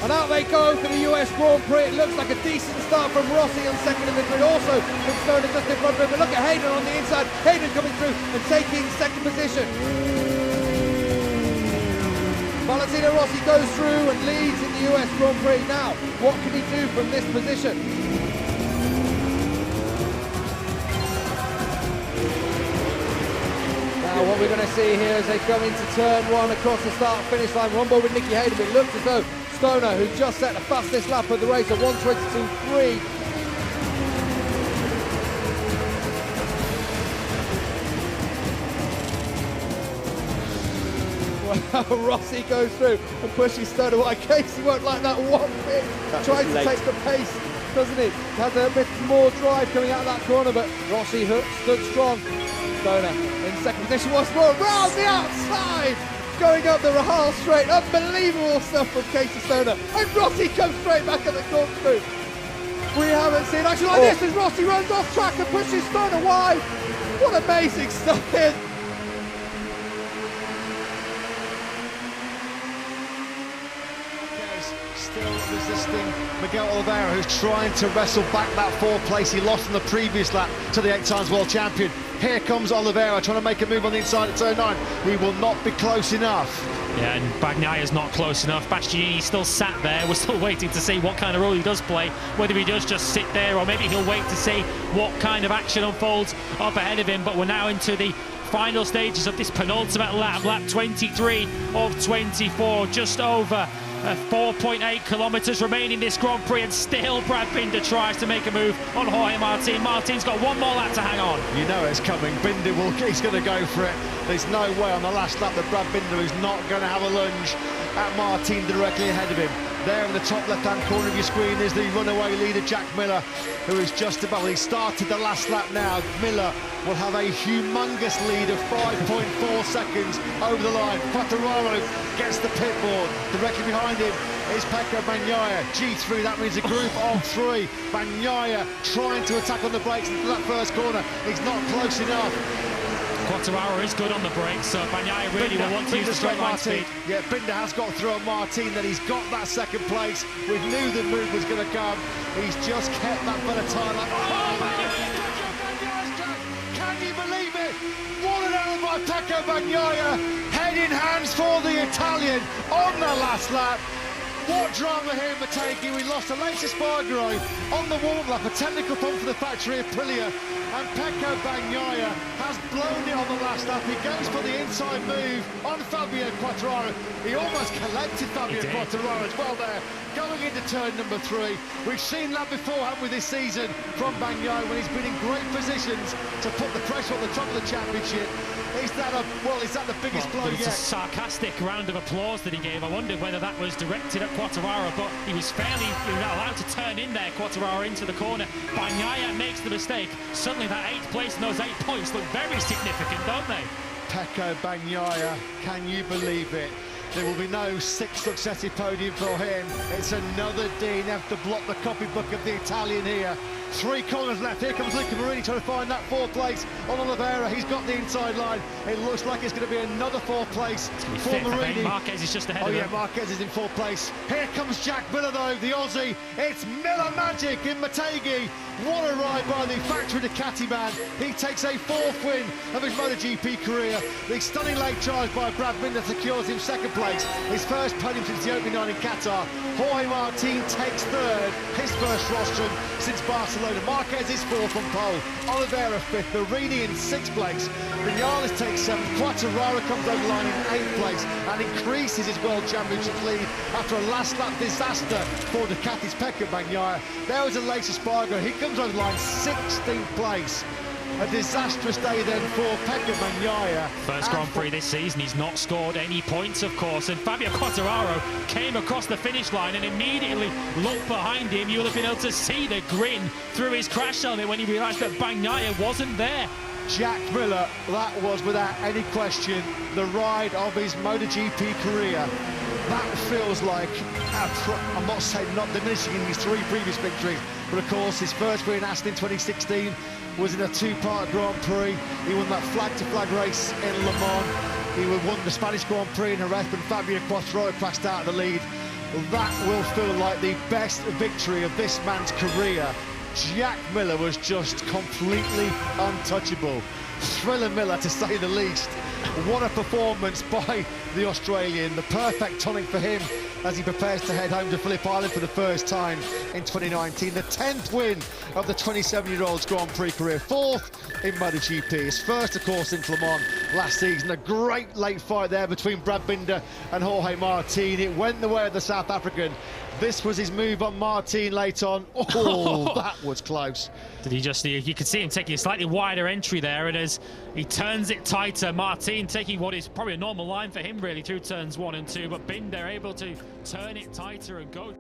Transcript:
And out they go for the US Grand Prix. It looks like a decent start from Rossi on second in the grid, also from Stoner just in front of him. But look at Hayden on the inside. Hayden coming through and taking second position. Valentino Rossi goes through and leads in the US Grand Prix. Now, what can he do from this position? Now what we're going to see here as they come into turn one across the start-finish line. One ball with Nicky Hayden, but it looks as though Stoner, who just set the fastest lap of the race at 1:22.3. Well, Rossi goes through and pushes Stoner. Well, Casey won't like that one bit. Tries to take the pace, doesn't he? Has a bit more drive coming out of that corner, but Rossi stood strong. Stoner in second position once more, round the outside, going up the Rahal straight. Unbelievable stuff from Casey Stoner, and Rossi comes straight back at the corkscrew. We haven't seen action like this as Rossi runs off track and pushes Stoner wide. What amazing stuff here. Still resisting Miguel Oliveira, who's trying to wrestle back that fourth place he lost in the previous lap to the 8 times world champion. Here comes Oliveira trying to make a move on the inside of turn 9. He will not be close enough. Yeah, and Bagnaia's not close enough. Bastianini still sat there. We're still waiting to see what kind of role he does play, whether he does just sit there or maybe he'll wait to see what kind of action unfolds up ahead of him. But we're now into the final stages of this penultimate lap, lap 23 of 24, just over 4.8 kilometres remaining this Grand Prix, and still Brad Binder tries to make a move on Jorge Martin. Martin's got one more lap to hang on. You know it's coming. Binder he's going to go for it. There's no way on the last lap that Brad Binder is not going to have a lunge at Martin directly ahead of him. There in the top left-hand corner of your screen is the runaway leader, Jack Miller, who is just about, he started the last lap now. Miller will have a humongous lead of 5.4 seconds over the line. Quartararo gets the pit board. Directly behind him is Pecco Bagnaia. G3, that means a group of 3. Bagnaia trying to attack on the brakes into that first corner. He's not close enough. Quartararo is good on the brakes, so Bagnaia really will want to use the straight line speed. Yeah, Binder has got through on Martin, that he's got that second place. We knew the move was going to come. He's just kept that bit of time up. Oh, Bagnaia's track! Can you believe it? What an error by Pecco Bagnaia. Head in hands for the Italian on the last lap. What drama here in Motegi. We lost Alexis Spargaro on the warm-up lap, a technical problem for the factory of Aprilia, and Pecco Bagnaia has blown it on the last lap. He goes for the inside move on Fabio Quartararo. He almost collected Fabio Quartararo as well there, going into turn number 3. We've seen that before, haven't we, this season from Bagnaia, when he's been in great positions to put the pressure on the top of the championship. Is that the biggest blow yet? It's a sarcastic round of applause that he gave. I wondered whether that was directed at Quartararo, but he was fairly allowed to turn in there, Quartararo into the corner. Bagnaia makes the mistake. Suddenly that 8th place and those 8 points look very significant, don't they? Pecco Bagnaia, can you believe it? There will be no 6th successive podium for him. It's another DNF to block the copybook of the Italian here. 3 corners left. Here comes Luca Marini trying to find that 4th place on Oliveira. He's got the inside line. It looks like it's going to be another 4th place for Marini. Marquez is just ahead of him. Oh yeah, Marquez is in 4th place. Here comes Jack Miller though, the Aussie. It's Miller magic in Motegi. What a ride by the factory Ducati man. He takes a 4th win of his MotoGP career. The stunning late charge by Brad Binder secures him 2nd place. His first podium since the opening night in Qatar. Jorge Martin takes 3rd, his first rostrum since Barcelona. Marquez is 4th on pole. Oliveira 5th, Marini in 6th place. Vinales takes 7th. Quartararo comes over the line in 8th place and increases his World Championship lead after a last lap disaster for Ducati's Pecco Bagnaia. There was Alexis Spargaro. He comes over the line 16th place. A disastrous day then for Pecco Bagnaia. First Grand Prix this season, he's not scored any points, of course, and Fabio Quartararo came across the finish line and immediately looked behind him. You will have been able to see the grin through his crash helmet when he realised that Bagnaia wasn't there. Jack Miller, that was without any question the ride of his MotoGP career. That feels like, I'm not saying not diminishing in his 3 previous victories, but of course his first win in Aston in 2016 was in a 2-part Grand Prix. He won that flag-to-flag race in Le Mans. He won the Spanish Grand Prix in Jerez, but Fabio Quartararo crashed out of the lead. That will feel like the best victory of this man's career. Jack Miller was just completely untouchable. Thriller Miller, to say the least. What a performance by the Australian. The perfect tonic for him as he prepares to head home to Phillip Island for the first time in 2019. The 10th win of the 27-year-old's Grand Prix career. 4th in MotoGP. His first, of course, in Le Mans last season. A great late fight there between Brad Binder and Jorge Martin. It went the way of the South African. This was his move on Martin late on. Oh, that was close. Did he just, you could see him taking a slightly wider entry there, and as he turns it tighter, Martin taking what is probably a normal line for him really through turns 1 and 2, but Binder able to turn it tighter and go.